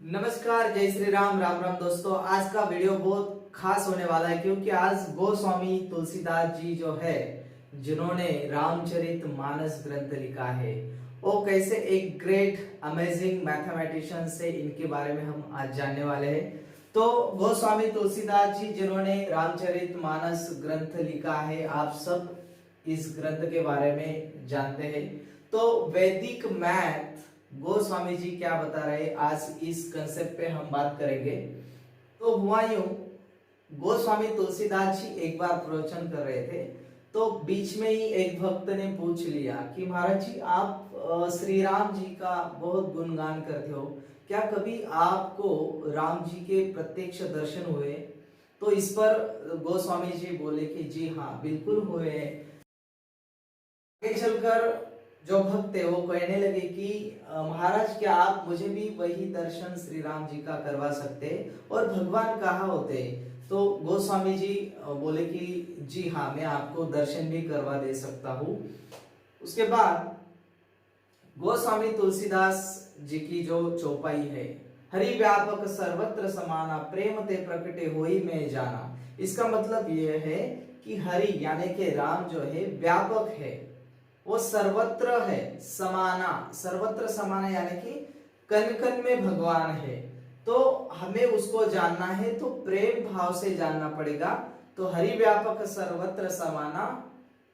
नमस्कार, जय श्री राम। राम राम दोस्तों। आज का वीडियो बहुत खास होने वाला है क्योंकि आज गोस्वामी तुलसीदास जी जो है जिन्होंने रामचरित मानस ग्रंथ लिखा है, वो कैसे एक ग्रेट अमेजिंग मैथमेटिशियन से इनके बारे में हम आज जानने वाले हैं। तो गोस्वामी तुलसीदास जी जिन्होंने रामचरित मानस ग्रंथ लिखा है, आप सब इस ग्रंथ के बारे में जानते हैं। तो वैदिक मैथ गोस्वामी जी क्या बता रहे, आज इस कंसेप्ट पे हम बात करेंगे। तो हुआ यूं, गोस्वामी तुलसीदास जी एक बार प्रवचन कर रहे थे, तो बीच में ही एक भक्त ने पूछ लिया कि महाराज जी, आप श्री राम जी का बहुत गुणगान करते हो, क्या कभी आपको राम जी के प्रत्यक्ष दर्शन हुए? तो इस पर गोस्वामी जी बोले कि जी हाँ, बिल्कुल हुए। आगे चलकर जो भक्त थे वो कहने लगे कि महाराज, क्या आप मुझे भी वही दर्शन श्री राम जी का करवा सकते और भगवान कहाँ होते? तो गोस्वामी जी बोले कि जी हाँ, मैं आपको दर्शन भी करवा दे सकता हूँ। उसके बाद गोस्वामी तुलसीदास जी की जो चौपाई है, हरि व्यापक सर्वत्र समाना, प्रेम ते प्रकटे होई में जाना। इसका मतलब यह है कि हरि यानी कि राम जो है व्यापक है, वो सर्वत्र है, समाना, सर्वत्र समाना यानी कि कण कण में भगवान है। तो हमें उसको जानना है तो प्रेम भाव से जानना पड़ेगा। तो हरि व्यापक सर्वत्र समाना,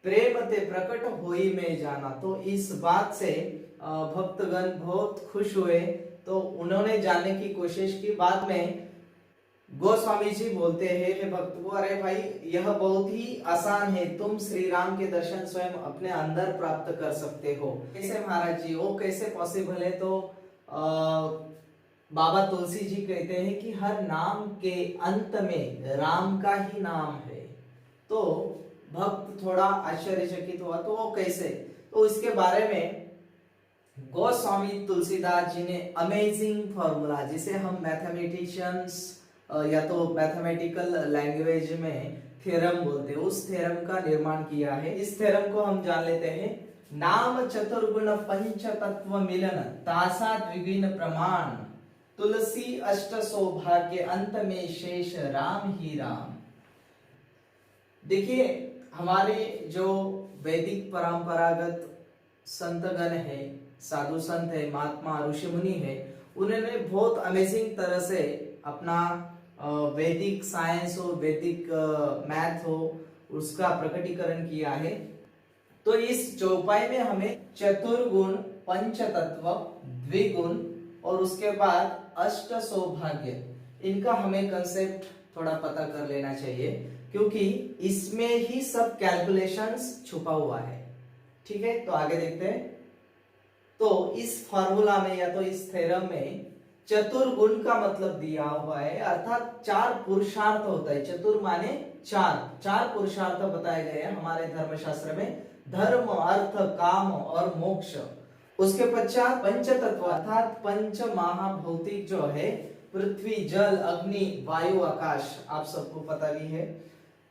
प्रेम ते प्रकट होई में जाना। तो इस बात से भक्तगण बहुत खुश हुए, तो उन्होंने जानने की कोशिश की। बाद में गोस्वामी जी बोलते हैं हे भक्त को, अरे भाई, यह बहुत ही आसान है, तुम श्री राम के दर्शन स्वयं अपने अंदर प्राप्त कर सकते हो। कैसे महाराज जी, वो कैसे पॉसिबल है? तो बाबा तुलसी जी कहते हैं कि हर नाम के अंत में राम का ही नाम है। तो भक्त थोड़ा आश्चर्यचकित हुआ, तो वो कैसे? तो इसके बारे में गोस्वामी तुलसीदास जी ने अमेजिंग फॉर्मूला, जिसे हम मैथमेटिशियंस या तो मैथमेटिकल लैंग्वेज में थ्योरम बोलते हैं, उस थ्योरम का निर्माण किया है। इस थ्योरम को हम जान लेते हैं। नाम चतुर्गुण पंच तत्व मिलन, तासा द्विगुण प्रमाण, तुलसी अष्ट सौभाग्य, अंत में शेष राम ही राम। देखिए, हमारे जो वैदिक परंपरागत संतगण है, साधु संत है, महात्मा ऋषि मुनि है, उन्होंने बहुत अमेजिंग तरह से अपना वैदिक साइंस हो, वैदिक मैथ हो, उसका प्रकटीकरण किया है। तो इस चौपाई में हमें चतुर्गुण, पंच तत्व, द्विगुण और उसके बाद अष्ट सौभाग्य, इनका हमें कंसेप्ट थोड़ा पता कर लेना चाहिए, क्योंकि इसमें ही सब कैलकुलेशंस छुपा हुआ है। ठीक है, तो आगे देखते हैं। तो इस फार्मूला में या तो इस थ्योरम में चतुर्गुण का मतलब दिया हुआ है, अर्थात चार पुरुषार्थ होता है। चतुर माने चार पुरुषार्थ बताए गए हैं हमारे धर्मशास्त्र में, धर्म, अर्थ, काम और मोक्ष। उसके पश्चात पंच तत्व अर्थात पंच महाभौतिक जो है, पृथ्वी, जल, अग्नि, वायु, आकाश, आप सबको पता भी है।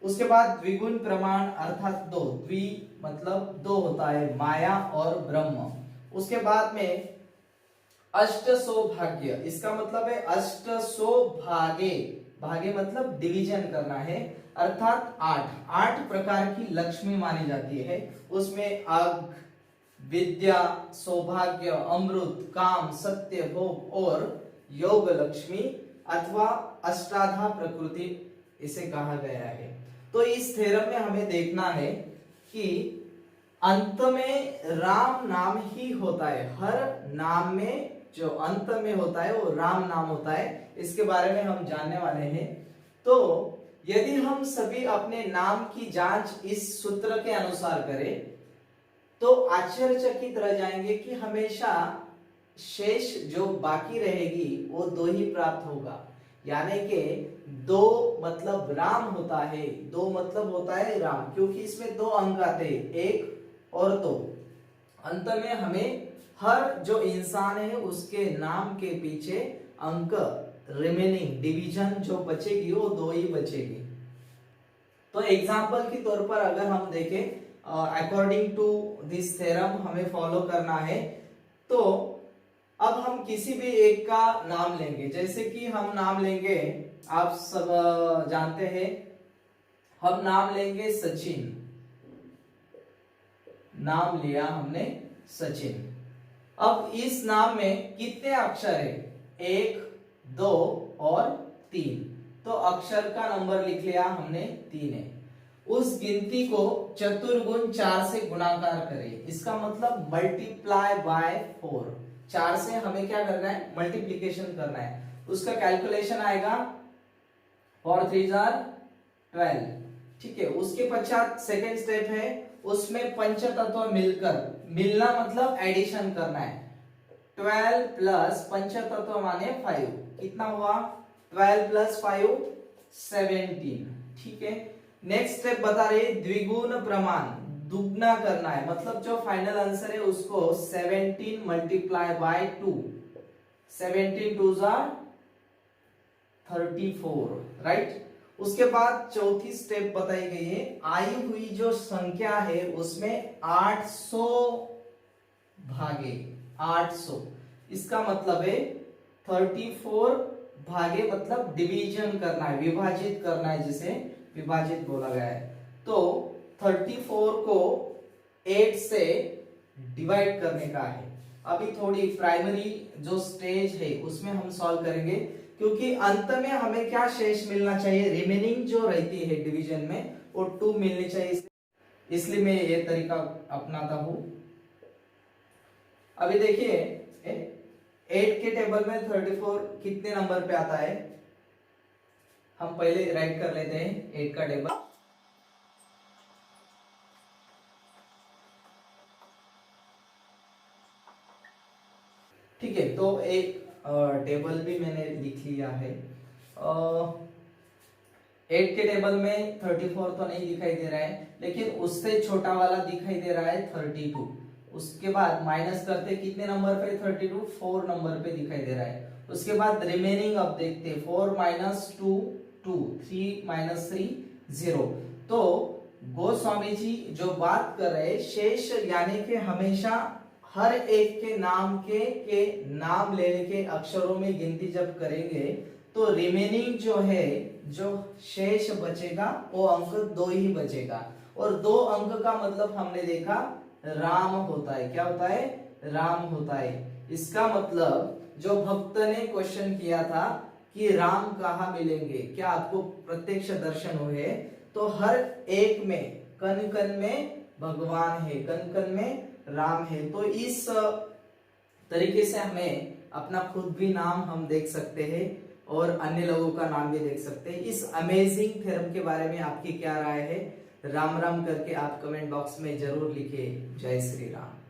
उसके बाद द्विगुण प्रमाण अर्थात दो, द्वि मतलब दो होता है, माया और ब्रह्म। उसके बाद में अष्ट सौभाग्य, इसका मतलब है अष्ट सौभागे, भागे मतलब डिवीजन करना है, अर्थात आठ प्रकार की लक्ष्मी मानी जाती है। उसमें अग, विद्या, सौभाग्य, अमृत, काम, सत्य, भोग और योग लक्ष्मी अथवा अष्टाधा प्रकृति इसे कहा गया है। तो इस थ्योरम में हमें देखना है कि अंत में राम नाम ही होता है, हर नाम में जो अंत में होता है वो राम नाम होता है। इसके बारे में हम जानने वाले हैं। तो यदि हम सभी अपने नाम की जांच इस सूत्र के अनुसार करें तो आश्चर्यचकित रह जाएंगे कि हमेशा शेष जो बाकी रहेगी वो दो ही प्राप्त होगा। यानी कि दो मतलब राम होता है, दो मतलब होता है राम, क्योंकि इसमें दो अंक आते हैं, एक और दो। अंत में हमें हर जो इंसान है उसके नाम के पीछे अंक, रिमेनिंग डिवीजन जो बचेगी वो दो ही बचेगी। तो एग्जांपल के तौर पर अगर हम देखें, अकॉर्डिंग टू दिस थ्योरम हमें फॉलो करना है। तो अब हम किसी भी एक का नाम लेंगे, जैसे कि हम नाम लेंगे, आप सब जानते हैं, हम नाम लेंगे सचिन। नाम लिया हमने सचिन। अब इस नाम में कितने अक्षर है? 1, 2 और 3। तो अक्षर का नंबर लिख लिया हमने 3 है। उस गिनती को चतुर्गुण 4 से गुणाकार करें। इसका मतलब मल्टीप्लाई बाय 4। 4 से हमें क्या करना है? मल्टीप्लीकेशन करना है। उसका कैलकुलेशन आएगा 4 3 12। ठीक है। उसके पश्चात सेकेंड स्टेप है, उसमें पंचतत्व मिलकर, मिलना मतलब एडिशन करना है। 12 प्लस पंचतत्व माने 5, कितना हुआ? 12 प्लस 5 17। ठीक है। नेक्स्ट स्टेप बता रहे द्विगुण प्रमाण, दुगना करना है, मतलब जो फाइनल आंसर है उसको 17 मल्टीप्लाई बाय 2, 17 2 34, राइट। उसके बाद चौथी स्टेप बताई गई है, आई हुई जो संख्या है उसमें 800 भागे 800। इसका मतलब है 34 भागे, मतलब डिवीजन करना है, विभाजित करना है, जिसे विभाजित बोला गया है। तो 34 को 8 से डिवाइड करने का है। अभी थोड़ी प्राइमरी जो स्टेज है उसमें हम सॉल्व करेंगे, क्योंकि अंत में हमें क्या शेष मिलना चाहिए? रिमेनिंग जो रहती है डिवीजन में वो 2 मिलनी चाहिए, इसलिए मैं ये तरीका अपनाता हूं। अभी देखिए 8 के टेबल में 34 कितने नंबर पे आता है? हम पहले राइट कर लेते हैं 8 का टेबल। ठीक है, तो एक टेबल भी मैंने लिख लिया है। 8 के टेबल में 34 तो नहीं दिखाई दे रहा है, लेकिन उससे छोटा वाला दिखाई दे रहा है 32। उसके बाद माइनस करते कितने नंबर पे? 32 4 नंबर पे दिखाई दे रहा है। उसके बाद रिमेनिंग अब देखते 4 माइनस 2 2, 3 माइनस 3 0। तो गोस्वामी जी जो बात कर रहे शेष, यानी कि हमेशा हर एक के नाम के नाम लेने के अक्षरों में गिनती जब करेंगे तो रिमेनिंग जो है, जो शेष बचेगा वो अंक 2 ही बचेगा। और 2 अंक का मतलब हमने देखा राम होता है। क्या होता है? राम होता है। इसका मतलब जो भक्त ने क्वेश्चन किया था कि राम कहाँ मिलेंगे, क्या आपको प्रत्यक्ष दर्शन हुए? तो हर एक में कन कन में भगवान है, कन कन में राम है। तो इस तरीके से हमें अपना खुद भी नाम हम देख सकते हैं और अन्य लोगों का नाम भी देख सकते हैं। इस अमेजिंग थ्योरम के बारे में आपकी क्या राय है? राम राम करके आप कमेंट बॉक्स में जरूर लिखिए। जय श्री राम।